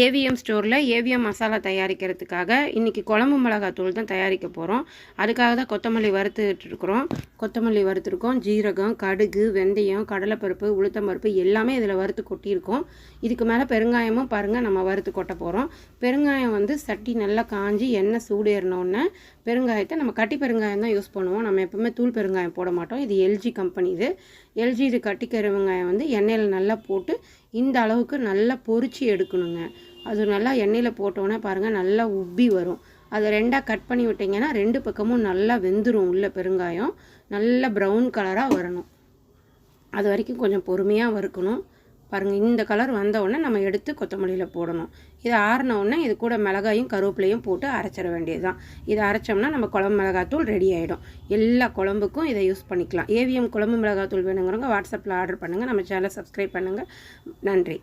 AVM ஸ்டோரில் AVM masala தயாரிக்கிறதுக்காக இன்றைக்கி குழம்பு மிளகாத்தூள் தான் தயாரிக்க போகிறோம். அதுக்காக தான் கொத்தமல்லி வறுத்துட்ருக்குறோம். கொத்தமல்லி வறுத்துருக்கோம், ஜீரகம், கடுகு, வெந்தயம், கடலைப்பருப்பு, உளுத்தம்பருப்பு எல்லாமே இதில் வறுத்து கொட்டியிருக்கோம். இதுக்கு மேலே பெருங்காயமும் பாருங்கள் நம்ம வறுத்து கொட்ட போகிறோம். பெருங்காயம் வந்து சட்டி நல்லா காஞ்சி எண்ணெய் சூடு ஏறினோடனே பெருங்காயத்தை நம்ம கட்டி பெருங்காயம் தான் யூஸ் பண்ணுவோம். நம்ம எப்போவுமே தூள் பெருங்காயம் போட மாட்டோம். இது எல்ஜி கம்பெனி. எல்ஜி இது கட்டி பெருங்காயம் வந்து எண்ணெயில் நல்லா போட்டு இந்த அளவுக்கு நல்லா பொரிச்சு எடுக்கணுங்க. அது நல்லா எண்ணெயில் போட்டோன்னே பாருங்கள் நல்லா உப்பி வரும். அதை ரெண்டாக கட் பண்ணி விட்டிங்கன்னா ரெண்டு பக்கமும் நல்லா வெந்துடும். உள்ள பெருங்காயம் நல்லா ப்ரௌன் கலராக வரணும். அது வரைக்கும் கொஞ்சம் பொறுமையாக வறுக்கணும். பாருங்கள், இந்த கலர் வந்தவுடனே நம்ம எடுத்து கொத்தமல்லியில் போடணும். இதை ஆறினவுடனே இது கூட மிளகாயும் கருவேப்பிலையும் போட்டு அரைச்சிட வேண்டியது தான். இதை அரைச்சோம்னா நம்ம குழம்பு மிளகாத்தூள் ரெடி ஆகிடும். எல்லா குழம்புக்கும் இதை யூஸ் பண்ணிக்கலாம். ஏவிஎம் குழம்பு மிளகாத்தூள் வேணுங்கிறவங்க வாட்ஸ்அப்பில் ஆர்டர் பண்ணுங்கள். நம்ம சேனலை சப்ஸ்கிரைப் பண்ணுங்கள். நன்றி.